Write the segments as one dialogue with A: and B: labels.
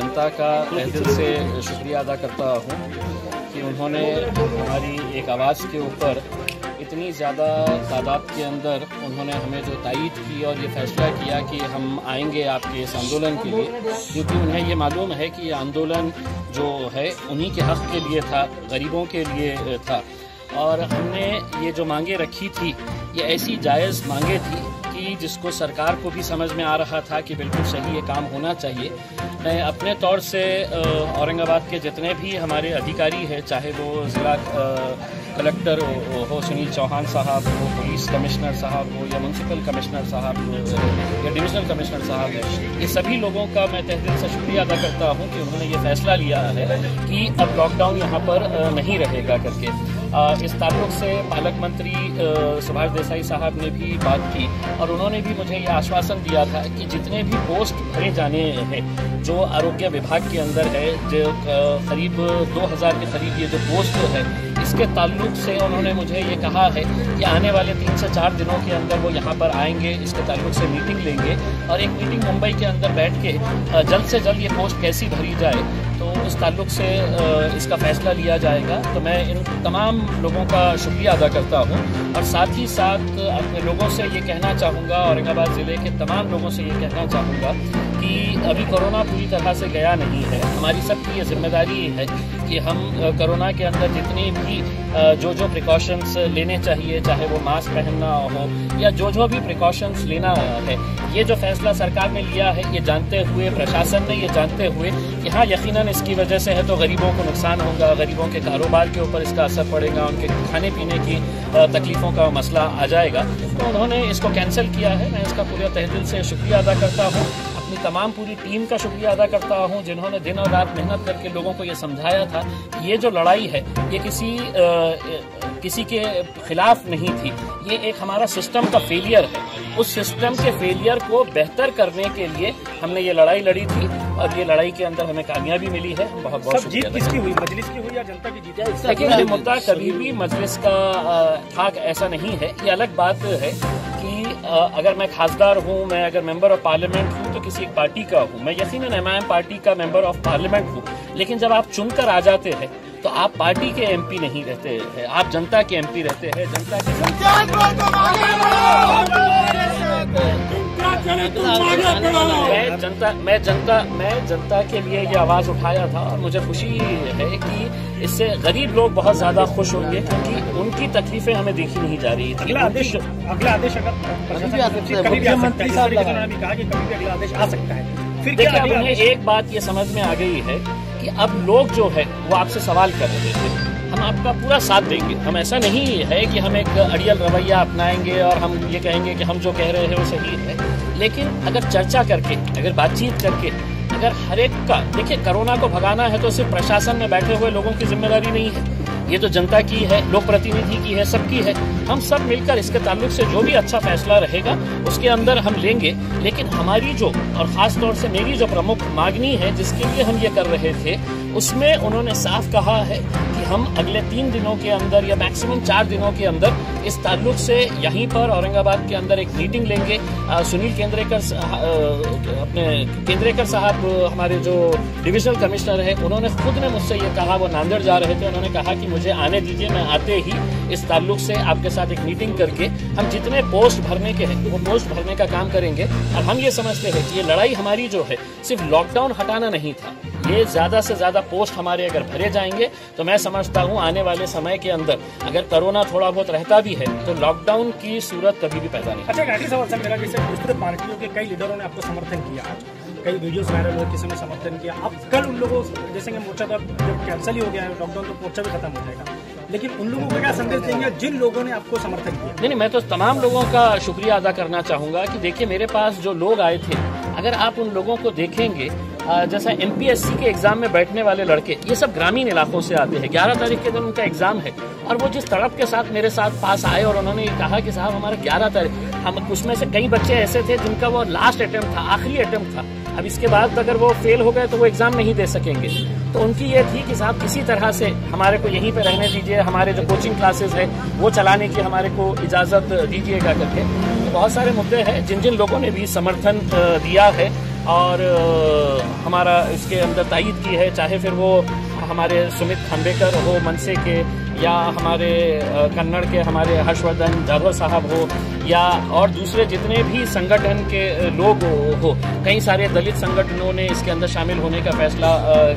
A: जनता का तहे दिल से शुक्रिया अदा करता हूँ कि उन्होंने हमारी एक आवाज़ के ऊपर इतनी ज़्यादा तादाद के अंदर उन्होंने हमें जो तायीद की और ये फैसला किया कि हम आएंगे आपके इस आंदोलन के लिए, क्योंकि उन्हें ये मालूम है कि ये आंदोलन जो है उन्हीं के हक़ के लिए था, गरीबों के लिए था। और हमने ये जो मांगे रखी थी ये ऐसी जायज़ मांगे थी कि जिसको सरकार को भी समझ में आ रहा था कि बिल्कुल सही ये काम होना चाहिए। मैं अपने तौर से औरंगाबाद के जितने भी हमारे अधिकारी हैं, चाहे वो ज़िला कलेक्टर हो सुनील चौहान साहब हो, पुलिस कमिश्नर साहब हो, या म्यूनसिपल कमिश्नर साहब हो, या डिविजनल कमिश्नर साहब है, ये सभी लोगों का मैं तहे दिल से शुक्रिया अदा करता हूँ कि उन्होंने ये फैसला लिया है कि अब लॉकडाउन यहाँ पर नहीं रहेगा करके। इस ताल्लुक से पालक मंत्री सुभाष देसाई साहब ने भी बात की और उन्होंने भी मुझे ये आश्वासन दिया था कि जितने भी पोस्ट भरे जाने हैं जो आरोग्य विभाग के अंदर है, जो करीब 2000 के करीब ये जो पोस्ट है, इसके ताल्लुक से उन्होंने मुझे ये कहा है कि आने वाले 3 से 4 दिनों के अंदर वो यहाँ पर आएंगे, इसके ताल्लुक से मीटिंग लेंगे और एक मीटिंग मुंबई के अंदर बैठ के जल्द से जल्द ये पोस्ट कैसी भरी जाए तो इस ताल्लुक से इसका फैसला लिया जाएगा। तो मैं इन तमाम लोगों का शुक्रिया अदा करता हूँ और साथ ही साथ अपने लोगों से ये कहना चाहूँगा, औरंगाबाद ज़िले के तमाम लोगों से ये कहना चाहूँगा कि अभी कोरोना पूरी तरह से गया नहीं है। हमारी सबकी ये जिम्मेदारी है कि हम कोरोना के अंदर जितनी भी जो प्रिकॉशंस लेने चाहिए, चाहे वो मास्क पहनना हो या जो भी प्रिकॉशंस लेना है, ये जो फैसला सरकार ने लिया है ये जानते हुए, प्रशासन ने ये जानते हुए कि हाँ यकीनन इसकी वजह से है तो गरीबों को नुकसान होगा, गरीबों के कारोबार के ऊपर इसका असर पड़ेगा, उनके खाने पीने की तकलीफ़ों का मसला आ जाएगा, तो उन्होंने इसको कैंसिल किया है। मैं इसका पूरे तहे दिल से शुक्रिया अदा करता हूँ। अपनी तमाम पूरी टीम का शुक्रिया अदा करता हूँ जिन्होंने दिन और रात मेहनत करके लोगों को ये समझाया था कि ये जो लड़ाई है ये किसी के खिलाफ नहीं थी, ये एक हमारा सिस्टम का फेलियर है। उस सिस्टम के फेलियर को बेहतर करने के लिए हमने ये लड़ाई लड़ी थी और ये लड़ाई के अंदर हमें कामयाबी मिली है। बहुत बहुत
B: जीत किसकी हुई, मजलिस की हुई या जनता की जीत?
A: लेकिन ये मुद्दा कभी भी मजलिस का था ऐसा नहीं है। ये अलग बात है कि अगर मैं खासदार हूँ, मैं अगर मेंबर ऑफ पार्लियामेंट हूँ तो किसी एक पार्टी का हूँ, मैं यकीनन एमआईएम पार्टी का मेंबर ऑफ पार्लियामेंट हूँ, लेकिन जब आप चुनकर आ जाते हैं तो आप पार्टी के एमपी नहीं रहते हैं, आप जनता के एमपी रहते हैं। मैं जनता के लिए ये आवाज उठाया था और मुझे खुशी है कि इससे गरीब लोग बहुत ज्यादा खुश होंगे क्योंकि उनकी तकलीफें हमें देखी नहीं जा रही थी।
B: अगला आदेश अगर मुख्यमंत्री साहब ने कहा कि कभी भी अगला आदेश आ सकता है, फिर
A: देखिए अब उन्हें एक बात ये समझ में आ गई है कि अब लोग जो है वो आपसे सवाल कर रहे थे, हम आपका पूरा साथ देंगे। हम ऐसा नहीं है कि हम एक अड़ियल रवैया अपनाएंगे और हम ये कहेंगे कि हम जो कह रहे हैं वो सही है, लेकिन अगर चर्चा करके, अगर बातचीत करके, अगर हर एक का, देखिए कोरोना को भगाना है तो सिर्फ प्रशासन में बैठे हुए लोगों की जिम्मेदारी नहीं है, ये तो जनता की है, लोक प्रतिनिधि की है, सबकी है। हम सब मिलकर इसके ताल्लुक से जो भी अच्छा फैसला रहेगा उसके अंदर हम लेंगे। लेकिन हमारी जो, और खास तौर से मेरी जो प्रमुख मांगनी है जिसके लिए हम ये कर रहे थे, उसमें उन्होंने साफ कहा है कि हम अगले 3 दिनों के अंदर या मैक्सिमम 4 दिनों के अंदर इस ताल्लुक से यहीं पर औरंगाबाद के अंदर एक मीटिंग लेंगे। सुनील केंद्रेकर साहब हमारे जो डिविजनल कमिश्नर है, उन्होंने खुद ने मुझसे ये कहा, वो नांदेड़ जा रहे थे, उन्होंने कहा कि मुझे आने दीजिए, मैं आते ही इस ताल्लुक से आपके साथ एक मीटिंग करके हम जितने पोस्ट भरने के हैं वो पोस्ट भरने का काम करेंगे। और हम ये समझते हैं कि ये लड़ाई हमारी जो है सिर्फ लॉकडाउन हटाना नहीं था, ये ज्यादा से ज्यादा पोस्ट हमारे अगर भरे जाएंगे तो मैं समझता हूँ आने वाले समय के अंदर अगर कोरोना थोड़ा बहुत रहता भी है तो लॉकडाउन की सूरत कभी भी पैदा नहीं।
B: अच्छा, आखिरी सवाल सर मेरा, जैसे दूसरे पार्टियों के कई लीडरों ने आपको समर्थन किया, कई वीडियोस वायरल हुए, किसी ने समर्थन किया, अब कल उन लोगों जैसे कि मोर्चा तो जब कैंसिल ही हो गया है लॉकडाउन तो मोर्चा भी खत्म हो जाएगा, लेकिन उन लोगों को क्या संदेश देंगे जिन लोगों ने आपको समर्थन किया?
A: नहीं, मैं तो तमाम लोगों का शुक्रिया अदा करना चाहूंगा कि देखिए मेरे पास जो लोग आए थे, अगर आप उन लोगों को देखेंगे, जैसा एमपीएससी के एग्जाम में बैठने वाले लड़के, ये सब ग्रामीण इलाकों से आते हैं। 11 तारीख के दिन उनका एग्जाम है और वो जिस तड़प के साथ मेरे साथ पास आए और उन्होंने ये कहा कि साहब हमारा 11 तारीख, हम उसमें से कई बच्चे ऐसे थे जिनका वो लास्ट अटेम्प्ट था, आखिरी अटेम्प्ट था, अब इसके बाद अगर वो फेल हो गए तो वो एग्जाम नहीं दे सकेंगे। तो उनकी ये थी कि साहब किसी तरह से हमारे को यहीं पे रहने दीजिए, हमारे जो कोचिंग क्लासेस है वो चलाने की हमारे को इजाजत दीजिएगा करके। तो बहुत सारे मुद्दे हैं जिन जिन लोगों ने भी समर्थन दिया है और हमारा इसके अंदर तायीद की है, चाहे फिर वो हमारे सुमित खांबेकर हो मनसे के, या हमारे कन्नड़ के हमारे हर्षवर्धन जाधव साहब हो, या और दूसरे जितने भी संगठन के लोग हो। कई सारे दलित संगठनों ने इसके अंदर शामिल होने का फैसला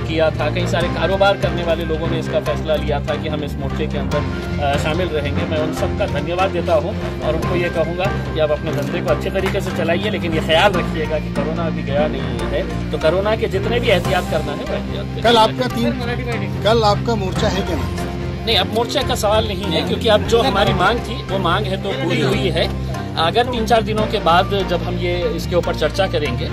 A: किया था, कई सारे कारोबार करने वाले लोगों ने इसका फैसला लिया था कि हम इस मोर्चे के अंदर शामिल रहेंगे। मैं उन सब का धन्यवाद देता हूं और उनको ये कहूँगा कि आप अपने धंधे को अच्छे तरीके से चलाइए, लेकिन ये ख्याल रखिएगा कि कोरोना अभी गया नहीं है, तो कोरोना के जितने भी एहतियात करना है वो एहतियात।
C: कल आपका मोर्चा है क्या?
A: नहीं, अब मोर्चे का सवाल नहीं है, क्योंकि अब जो हमारी मांग थी वो मांग है तो पूरी हुई है। अगर 3-4 दिनों के बाद जब हम ये इसके ऊपर चर्चा करेंगे,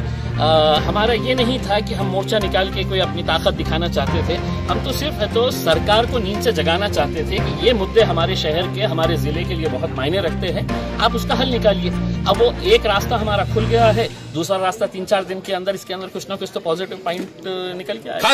A: हमारा ये नहीं था कि हम मोर्चा निकाल के कोई अपनी ताकत दिखाना चाहते थे। हम तो सिर्फ है तो सरकार को नींद से जगाना चाहते थे कि ये मुद्दे हमारे शहर के, हमारे जिले के लिए बहुत मायने रखते हैं, आप उसका हल निकालिए। अब वो एक रास्ता हमारा खुल गया है, दूसरा रास्ता 3-4 दिन के अंदर इसके अंदर कुछ ना कुछ तो पॉजिटिव पॉइंट निकल के आएगा।